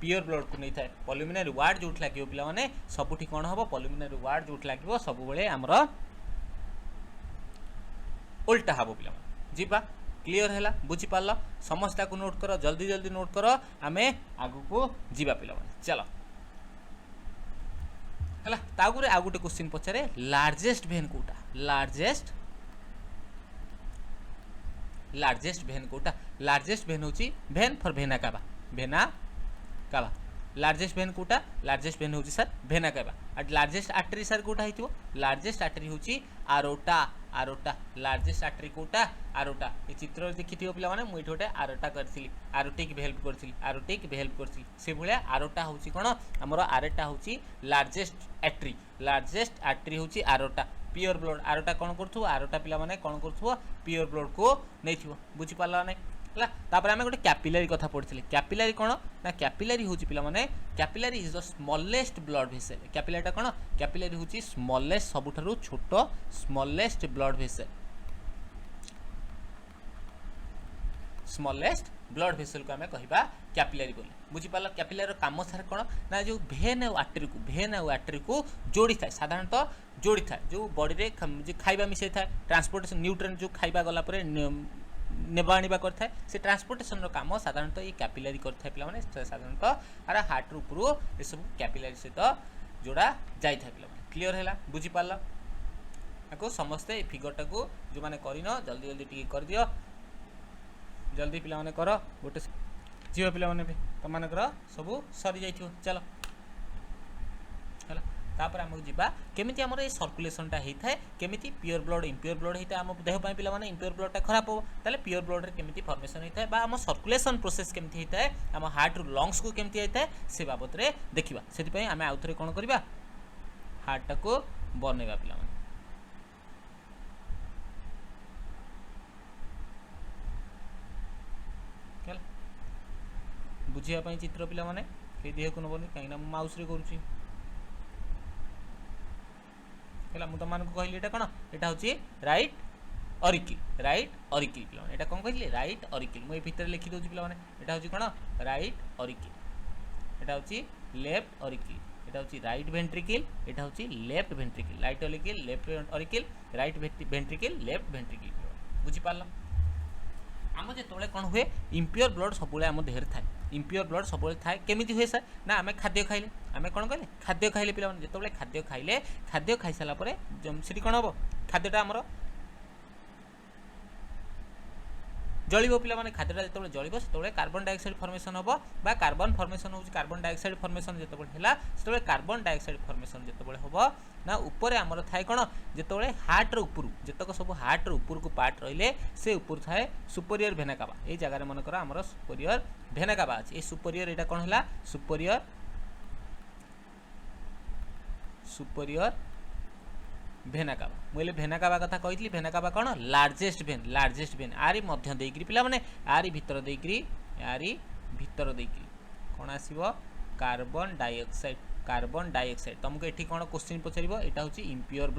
प्योर ब्लड को नहीं था पल्मोनारी वार्ड जो लगे पे सबुठी कौन हम पल्मोनारी वार्ड जो लगे सब आमर उल्टा हम पे जीवा क्लीयर है बुझीपार समस्या को नोट कर जल्दी जल्दी नोट कर आम आगु को जीवा पे चलो है तागुरे आ गोटे क्वेश्चन पचारे लार्जेस्ट भेन कोटा लार्जेस्ट भेन कोटा लार्जेस्ट भेन होची भेन फॉर भेना काबा लार्जेस्ट भेन कोटा लार्जेस्ट भेन होची सर भेना काबा और लार्जेस्ट आर्टरी सर कोटा हिथिबो लार्जेस्ट आर्टरी होची आरोटा लार्जेस्ट आर्टरी कोटा आरोटा ये चित्र देखिथिबो पिला माने मुई गोटे आरोटा करथिली आरोटिक हेल्प करथिली से भलिया आरोटा होची कोन हमर आरोटा होची लार्जेस्ट आर्टरी होची आरोटा प्योर ब्लड आरोटा कौन करूँ आरोटा पिला माने कौन करूँ प्योर ब्लड को नहीं बुझी पारा ना है आम गोटे कैपिलरी कथा पढ़ी कैपिलरी कौन ना कैपिलरी हूँ पे capillary is the smallest blood vessel कैपिलरीटा कौन कैपिलरी हूँ स्मॉलेस्ट सबुठारु छोट smallest blood vessel smallest blood vessel को आम कह कैपिलरी बोली बुझीपार कैपिलरी काम सार कौन ना जो भेन और आर्टरी को जोड़ी था साधारणतः जोड़ी था जो बॉडी रे जो खाइबा मिसाई था ट्रांसपोर्टेशन न्यूट्रिएंट जो खाइबा गला परे नेबा आनिबा करता है से ट्रांसपोर्टेशन काम साधारणतः ये कैपिलरी करता है पे साधारणतः आर हार्ट ऊपर ये सब कैपिलरी सहित जोड़ा जाए पे क्लीयर है बुझीपार आपको समस्ते फिगरटा को जो मैंने करन जल्दी जल्दी टी कर दियो जल्दी पिला माने कर गोटे झील पिला माने तुम मानकर सब सरी जाइथिबो चलो है तापर आमको जीवा केमिति हमर ए सर्कुलेशनटा होता है केमिति प्योर ब्लड इम्प्योर ब्लड होता है आम देह पाई पिला माने इम्प्योर ब्लडटा खराब हो ताले प्योर ब्लड रे केमिति फॉर्मेशन होता है बा आम सर्कुलेशन प्रोसेस केमिति होता है आम हार्ट रु लंग्स को केमिति होता है से बाबत रे देखिबा सेति पई आमे आउथरे कोन करबा हार्ट को बनेबा पिला माने बुझापी चित्र पिला माने कई देह को नबनी कहीं माउस रे करुच्ची है मुझे तुमको कहली यहाँ कौन यहाँ हूँ राइट ऑरिकल पिला यहाँ कौन कहली राइट ऑरिकल मुझे भितर लिखी दूसरी पिला यहाँ हूँ कौन राइट ऑरिकल यहाँ हूँ लेफ्ट ऑरिकल यहाँ हूँ राइट वेंट्रिकल यहाँ हूँ left ventricle right auricle left auricle right ventricle left ventricle बुझीपार आम जो कौन हुए इम्प्योर ब्लड सब आम देहर थाए इम्प्योर ब्लड सब थाए केमी हुए सर ना आम खाद्य खाइले आम कौन कहले खाद्य खाइले पे जो खाद्य खाइले खाद्य खाई सारापर से कौन हम खाद्यटा आमर जलिब पे खाद्यटा जो जलिब से कार्बन डाइऑक्साइड फॉर्मेशन हम बा कार्बन फॉर्मेशन हो कार्बन डाइऑक्साइड फॉर्मेशन जो है कार्बन डाइऑक्साइड फॉर्मेशन जो हम ना ऊपर आमर थाए कौन जो हार्ट ऊपर जितक सब हार्ट ऊपर को पार्ट रही से ऊपर थाए सुपरियर भेना काबा ये जगह मनकर आमर सुपरियर भेना काबा अच्छे ये सुपरियर यहाँ कौन है सुपरियर सुपरियर भेना काबा मुझे भेना काबा कथा कही भेना काबा कौन लार्जेस्ट भेन आरी मध्य देकरी पिला माने आरी भितर देकरी कौन आसीबो कार्बन कार्बन डाइऑक्साइड तुमको एठी कोन क्वेश्चन पचारिबो एटा होची इम्प्योर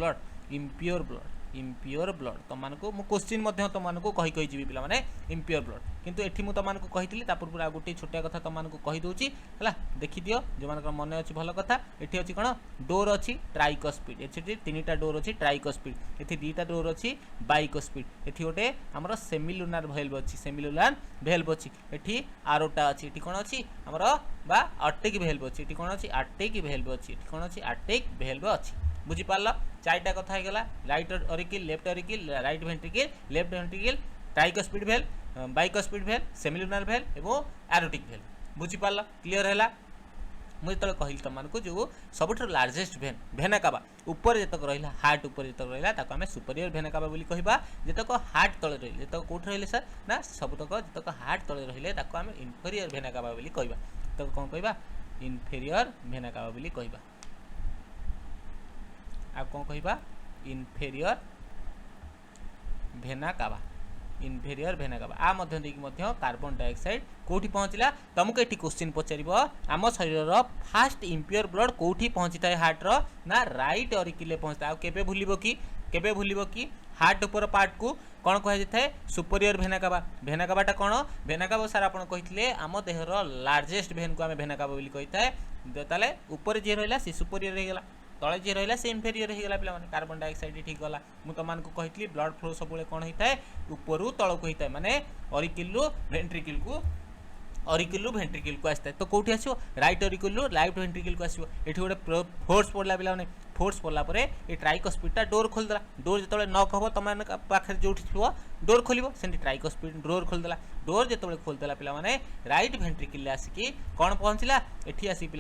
ब्लड तुमको मु क्वेश्चन मध्य तुमको कहि कहि जीवी पिला माने इम्प्योर ब्लड किंतु एठी मु तुमको कहितली ता पूर्व आ गोटे छोटिया कथा तुमको कहि दोची हला देखि दियो जो मानकर मन अछि भल कथा एठी अछि कोन डोर अछि ट्राइकोस्पिड एठी तीनटा डोर अछि ट्राइकोस्पिड एठी दीटा डोर अछि बाइकोस्पिड एठी गोटे हमर सेमिलुनार भेल्व अछि एठी आरोटा अछि एठी कोन अछि हमर बा आर्टिक भेल्व अछि एठी कोन अछि आर्टिक भेल्व अछि एठी कोन अछि आर्टिक भेल्व अछि बुझी पारला चारटा कथा हो गला right auricle left auricle right ventricle left ventricle tricuspid valve bicuspid valve semilunar valve एवं एरोटिक भेल्व बुझी पारला क्लियर हैला मुझे तले कहली तुमको जो सबुठ लार्जेस्ट भेन भेना काबा ऊपर जतक रहिला हार्ट ऊपर जतक रहिला ताको हमें सुपीरियर भेना काबा बोली कहबा जतक हार्ट तले रहिले जतक कोठ रहिले सर ना सबतक जतक हार्ट तले रहिले ताको हमें इन्फीरियर भेना काबा बोली कहबा तो कोन कहबा इन्फीरियर भेना काबा बोली कहबा आ कोन कहबा इन्फीरियर भेना काबा आ मध्य देकी मध्य कार्बन डाइऑक्साइड कोठी पहुंचला तुमको एठी क्वेश्चन पचारिबो आम शरीर रो फास्ट इम्प्योर ब्लड कोठी पहुंची थाए हार्ट रो ना राइट ऑरिकल पहुंचता आ केबे भूलिबो कि हार्ट ऊपर पार्ट को कौन कह जाए सुपीरियर भेना काबाटा कौन भेना काबा सार आप कही आम देहर लार्जेस्ट भेन को आम भेना काबा बोली कही थाए ऊपर जी रहा सी सुपीरियर हो गला तले जी रहा से इन्फीरियर हो गला पे कार्बन डाइऑक्साइड ठीक गला मुझे तुमको कही ब्लड फ्लो सब कौन होता है ऊपर तलक होता है माने ऑरिकल वेंट्रिकल को आसता है तो कौटी आसो राइट ऑरिकल राइट वेंट्रिकल को आसो ये गोटे फोर्स पड़ला पे फोर्स पड़ला ये ट्राइकोस्पिडटा डोर खोलदेला डोर जो नक हम तुम पाखे जो थो डोर खोल से ट्राइकोस्पिड डोर खोलदेला डोर जो खोलदेला पे राइट वेंट्रिकल आसिकी कौन पहुँचला ये आसी पे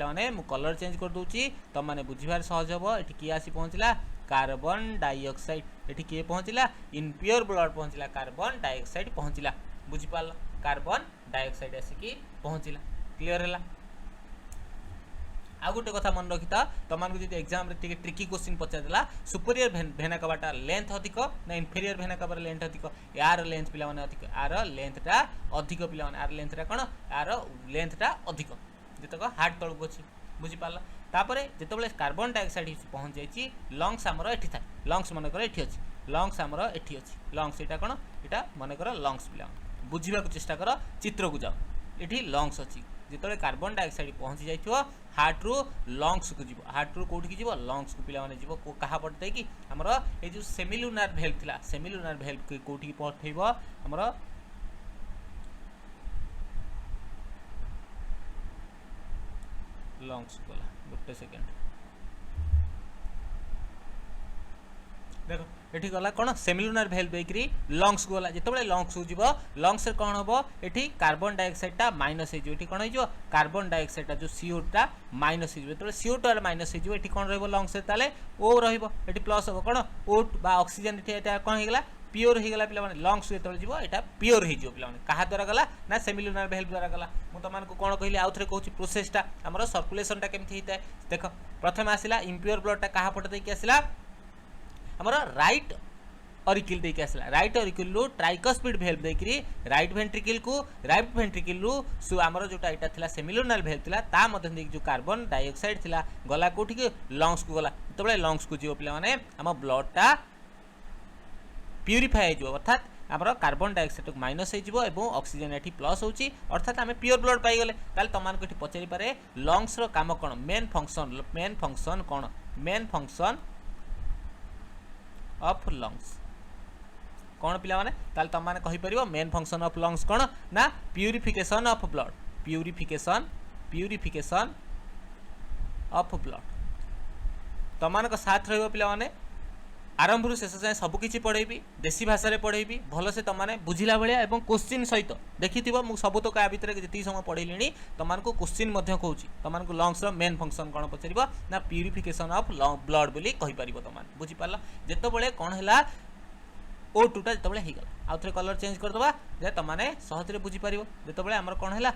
कलर चेंज कर दूची तुम मैंने बुझार सहज हम ये किए आसी पहुँचला कार्बन डाइऑक्साइड ये किए पहुँचला इम्प्योर ब्लड पहुँचला कार्बन डाइऑक्साइड पहुँचला बुझीपार कार्बन डाइऑक्साइड आसिकी पहुँचला क्लियर है आ गोटे कथा मन रखी था तुमको जो एग्जाम ट्रिकी क्वेश्चन पचारदेला सुपीरियर भेना काबाटा लेंथ अधिक ना इन्फीरियर भेना काबार लेंथ अधिक यार लेंथ पे अधिक यार लेंथटा अधिक पे यार लेंथटा कौन यार लेंथटा अधिक जितक हार्ट तलक अच्छी बुझीपार तापर जो कार्बन डाइऑक्साइड पहुँच जाइए लंग्स आमर एठी था लंग्स मनकर एठी अच्छी लंग्स आमर एठी अच्छी लंग्स यहाँ कौन यहाँ मनकर लंग्स पे बुझा चेष्टा कर चित्र को जाओ ये लंग्स अच्छी जिते कार्बन डाइऑक्साइड पहुँची जाइए हार्ट रु लंग्स को जीव हार्ट रु कौट जीव लंग्स को पिला जीव क्या पठे कि आमर ये जो सेमिलुनार भेल्व था सेमिलुनार भेल्व कौटी पठेब आमर लंग्स गला गोटे सेकेंड देख ये गला कौन सेमिलुनार भेल्व देकरी लंग्स को गला जिते लंग्स को जीव लंग्स कौन हम ये कार्बन डाइऑक्साइडटा माइनस हो कौन हो कार्बन डाइऑक्साइडटा जो CO2 माइनस हो CO2 माइनस हो कौन रही लंग्स ओ रही प्लस हम कौन ओ ऑक्सीजन कौन होगा प्योर हो गला पे लंग्स जो जीव यहाँ प्योर हो पे क्या द्वारा गला ना सेमिलुनार भेल्व द्वारा गला मुझे तुमको कौन कहली आउ थे कहूँ प्रोसेसटा आमर सर्कुलेसनटा केमती होता है देख प्रथम आसला इम्प्योर ब्लडटा क्या पटे देकी आसला आमर राइट ऑरिकल देकी आसला राइट ऑरिकल रु ट्राइकोस्पिड भेल्व देकरी राइट वेंट्रिकल रु आमर जोटा यहाँ था सेमिलुनार भेल्व थिला ता मध्य देकी जो कार्बन डाइऑक्साइड थिला गला कोठी के लंग्स को गला तो लंग्स को जीव पे आम ब्लडटा प्यूरीफाई हो अर्थात आमर कार्बन डाइऑक्साइड माइनस हो ऑक्सीजन ये प्लस होची अर्थात आम प्योर ब्लड पाईगले ताले तुमको ये पचारि पारे लंग्स रो काम कौन मेन फंक्शन कौन मेन फंक्शन ऑफ लंग्स कौन पिला माने ताले तुम माने कहि परिबो मेन फंक्शन ऑफ लंग्स कौन ना purification of blood purification of blood तुमको साथ रहिबो पिला माने आरंभ रु शेष जाए सबकि पढ़ेबी देशी भाषा पढ़ेबी भलसे तुमने बुझला भाया और क्वेश्चन सहित देखि मुझे सब तो क्या भितर जी समय पढ़ेली तुमको क्वेश्चन कहूँ तुमको लंग्स मेन फंक्शन कौन पचार ना प्यूरिफिकेशन ऑफ ब्लड बोली कहीपर तुम बुझीपार जिते कौन है O2टा जो होगा आउ थे कलर चेंज करदे जे तुमने सहज बुझीपर जिते आमर कौन है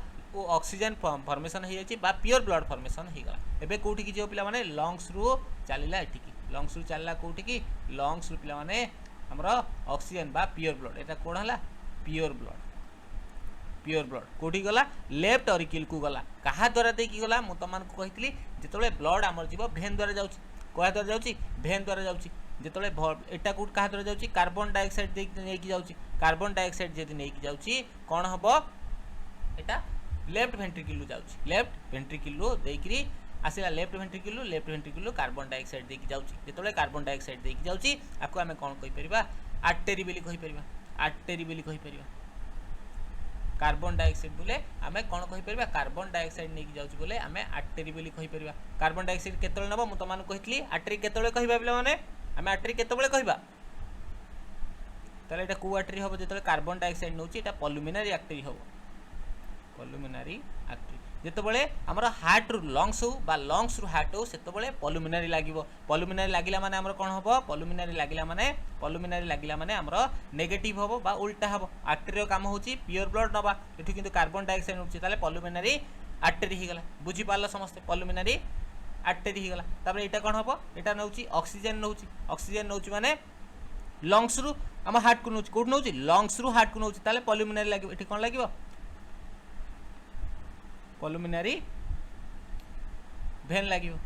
ऑक्सीजन फॉर्मेशन हो जाए प्योर ब्लड फॉर्मेशन होगा एवं कौटी जो पे लंग्स रु चलला ये लंग्स रु चलला कौटी की लंग्स रु पे आमर ऑक्सीजन बा प्योर ब्लड यहाँ कौन है प्योर ब्लड प्योर ब्लड कोठी गला लेफ्ट ऑरिकल को गला कहा द्वारा देकी गला मु तमान को कहितली जेतले ब्लड हमर जीव भेन द्वारा जाउची कहा द्वारा जाउची भेन द्वारा जाउची जेतले एटा को कहा द्वारा जाउची कार्बन डाइऑक्साइड नेकी जाउची कार्बन डाइऑक्साइड जेति नेकी जाउची कोन हबो एटा लेफ्ट वेंट्रिकल जाउची लेफ्ट वेंट्रिकल देकरी आसिला लेफ्ट वेंट्रिकल कार्बन डाइऑक्साइड देकी जाउची जेतले कार्बन डाइऑक्साइड देकी जाउची आपको हमें कोन कहि परिबा आर्टरी बोली कहि परिबा आर्टरी बोली कहि परिबा कार्बन डाइऑक्साइड बोले आमे कोन कहि परिबा कार्बन डाइऑक्साइड नेकी जाउची बोले आमे आर्टरी बोली कहि परिबा कार्बन डाइऑक्साइड केतले नबो मु तमान कहितली आर्टरी केतले कहिबा बिला माने आमे आर्टरी केतबेले कहिबा ताले एटा को आर्टरी हबो जेतले कार्बन डाइऑक्साइड नउची एटा पल्मोनरी आर्टरी हबो पल्मोनरी आर्टरी जेतबेले हमर हार्ट रु लंग्स हो बा लंग्स रु हार्ट हो सेतबेले पल्मोनरी लागिवो पल्मोनरी लागिला माने हमर कोन हबो पल्मोनरी लागिला माने हमर नेगेटिव हबो बा उल्टा हबो आर्टरी रो काम होची प्योर ब्लड नबा एठु किंतु कार्बन डाइऑक्साइड नउची ताले पल्मोनरी आर्टरी हिगला बुझी पारला समस्त पल्मोनरी आर्टरी हिगला तापर एटा कोन हबो एटा नउची ऑक्सीजन नउची माने लंग्स रु हम हार्ट को नउची कोड नउची लंग्स रु हार्ट को नउची ताले पल्मोनरी लागिवो एठी कोन लागिवो पल्मोनरी भेन लागिवो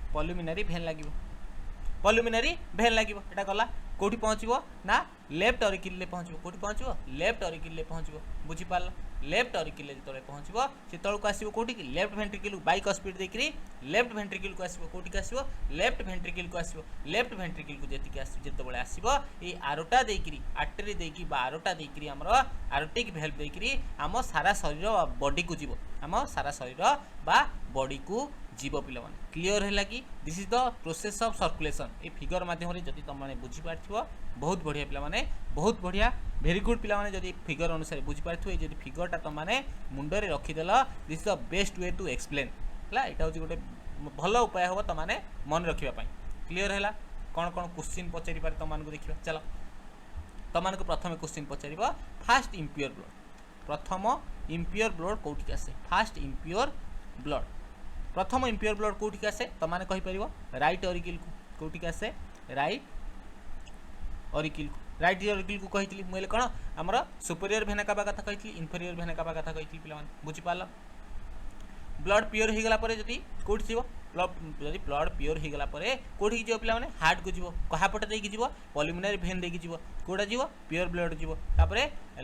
पल्मोनरी भेन लागिवो एटा गला कोठी पहुंचबो ना लेफ्ट ऑरिकल ले पहुंचबो कोठी पहुंचबो लेफ्ट ऑरिकल ले पहुंचबो बुझी पारला लेफ्ट ऑरिकल ले जतले पहुंचबो से तळ को आसीबो कोठी की लेफ्ट वेंट्रिकल बाइक स्पीड देखरी लेफ्ट वेंट्रिकल को आसीबो कोठी का आसीबो लेफ्ट वेंट्रिकल को आसीबो लेफ्ट वेंट्रिकल को जेति के आसी जेतबेले आसीबो ए आरोटा देकरी आर्टरी देकी बा आरोटा देकरी हमरो आरोटिक वेल्व देकरी हम सारा शरीर बॉडी को जीवो हम सारा शरीर बा बॉडी को जीव पिला माने क्लियर हैला कि this is the process of circulation a figure माध्यम रे जति तुम माने बुझी पारथिबो बहुत बढ़िया पिला माने बहुत बढ़िया वेरी गुड पिला माने जति फिगर अनुसार बुझी पारथिबो ए जति फिगर ता तुम माने मुंडो रे रखि देला this is the best way to explain हला एटा होची गोटे भलो उपाय हो तुम माने मन रखिबा पई क्लियर हैला कोन कोन क्वेश्चन पचारि पारे तुम मान को देखिबा चलो तुम मान को प्रथम क्वेश्चन पचारिबो फास्ट इम्प्योर ब्लड प्रथम इम्प्योर ब्लड कोठी आसे फास्ट इम्प्योर ब्लड प्रथम इम्प्योर ब्लड कोठी आसे तो माने कहि परिबो राइट ऑरिकल को कोठी आसे राइट ऑरिकल को कहितली मोले कोन हमर सुपीरियर भेना का कथा कहितली इन्फीरियर भेना का कथा कहितली पिला माने बुझी पाला ब्लड प्योर हो गला परे जदी कोठी जीवो जदी ब्लड प्योर हो गला परे कोठी जीवो पिला माने हार्ट को जीवो कहा पटे देकी जीवो पल्मोनरी भेन देकी जीवो कोडा जीवो प्योर ब्लड जीवो तापरे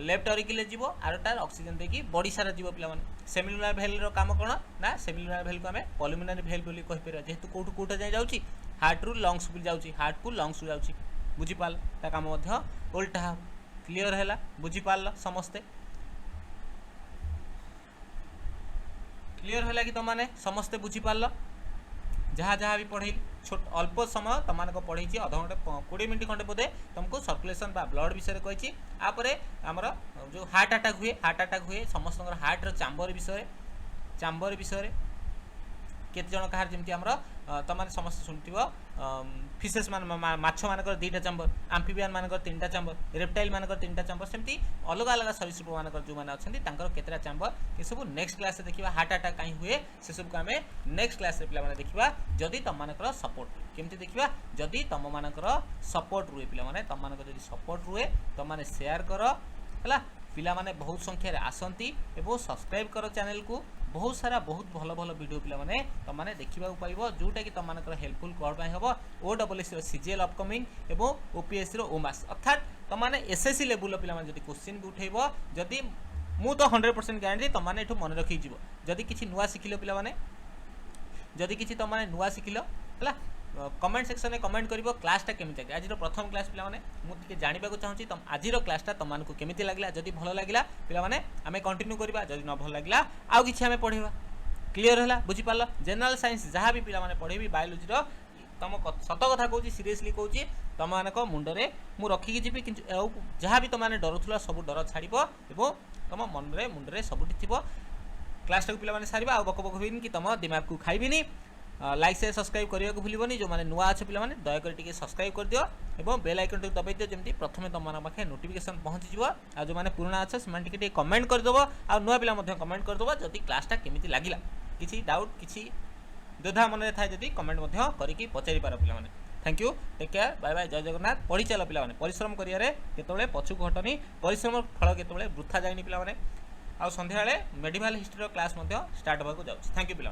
लेफ्ट ऑरिकल जीवो आरोटार ऑक्सीजन देकी बॉडी सारा जीवो पिला माने सेलुलर भेल रो काम कोन ना सेलुलर भेल को हमें पल्मोनरी भेल बोली कहि परबा जेहेतु कोठु कोठा जाय जाउची हार्ट रु लंग्स को जाउची हार्ट को लंग्स रु जाउची बुझी पाल ता काम मध्य उल्टा क्लियर हैला बुझी पाल समस्त क्लियर हैला कि तुम माने समस्त बुझी पाल जहाँ जहाँ भी पढ़े छोट अल्प समय तुम को पढ़े अध घंटे 20 मिनट खंडे बोधे तुमको सर्कुलेशन बा ब्लड विषय कही आपरे आमर जो हार्ट अटैक हुए समस्त हार्ट चैम्बर विषय केते जन कहार जेमति हमर तमाने समस्त सुनथिबो फिशेस मान माछ मानकर 2टा चैम्बर एम्फिबियन मानकर 3टा चैम्बर रेप्टाइल मानकर 3टा चैम्बर सेमति अलग अलग सरीसृप मानकर जो माने अछंती तांकर केतेटा चैम्बर ए सब नेक्स्ट क्लास रे देखिबा हार्ट अटैक काई हुए से सब को हमें नेक्स्ट क्लास रे पिला माने देखिबा जदी तम मानकर सपोर्ट केमति देखिबा जदी तम मानकर सपोर्ट रुए पिला माने तम मानकर जदी सपोर्ट रुए तम माने शेयर करो हला पिला माने बहुत संख्या रे आसंती एवं सब्सक्राइब करो चैनल को बहुत सारा बहुत भल भल वीडियो पिला माने तुम माने देखिबा पाइबो जोटा कि तुम मानकर हेल्पफुल कोड पाई हबो ओडब्ल्यूएससी रो सीजीएल अपकमिंग एवं ओपीएससी रो ओमास अर्थात तुम माने एसएससी लेवल पिला माने जदी क्वेश्चन भी उठेबो जदी मु तो 100% गारंटी तुम माने एठु मन रखि जिवो जदी किछि नुवा सिखिलो पिला माने जदी किछि तुम माने नुवा सिखिलो हला कमेंट सेक्शन में कमेंट करिवो क्लासटा केमिति लागला आज प्रथम क्लास पिला माने मु तिके जानिबा को चाहूची तुम आज क्लासटा तुम मानकु केमिति लागला जदी भलो लागला पिला माने आमे कंटिन्यू करबा जदी न भलो लागला आउ किछि आमे पढिबा क्लियर होला बुझी पालो जनरल साइंस जहाँ भी पिला माने पढेबी बायोलॉजी रो तुम सत कथा कहूची सीरियसली कहूची तुम मानक मुंडरे मु रखिकी जीवी किंतु जहाँ भी तुम माने डरुथुला सब डर छाड़िबो एवं तुम मनरे मुंडरे सबुठी थिबो क्लासटा पिला माने सारिबा आ बक बक होइनी कि तुम दिमाग को खाइबिनी लाइक से सब्सक्राइब करने को भूलनी जो मैंने नुआ अच्छे पे दयाक सब्सक्राइब कर दियो और बेल आइकन टी दबाई दियो जमी प्रथम तुम पाखे नोटिफिकेशन पहुँची आ जो मैंने पुराना अच्छे से कमेंट करदेव आ नुआ पिला कमेंट करदेव जदि क्लासटा केमी लगे किसी डाउट किसी द्विधा मन में थाए जदि कमेंट करके पचारि पार पिला thank you take care bye bye जय जगन्नाथ पढ़ी चल पिला परिश्रम करियारे केतबेले पछुक हटनी परिश्रम फल केतबेले वृथा जाइनी पिला ଆଉ ସନ୍ଧ୍ୟାବେଳେ ମେଡିଭାଲ ହିଷ୍ଟ୍ରିର କ୍ଲାସ୍ ମଧ୍ୟ ଷ୍ଟାର୍ଟ ହେବାକୁ ଯାଉଛି। ଥ୍ୟାଙ୍କ ୟୁ ପିଲାମାନେ।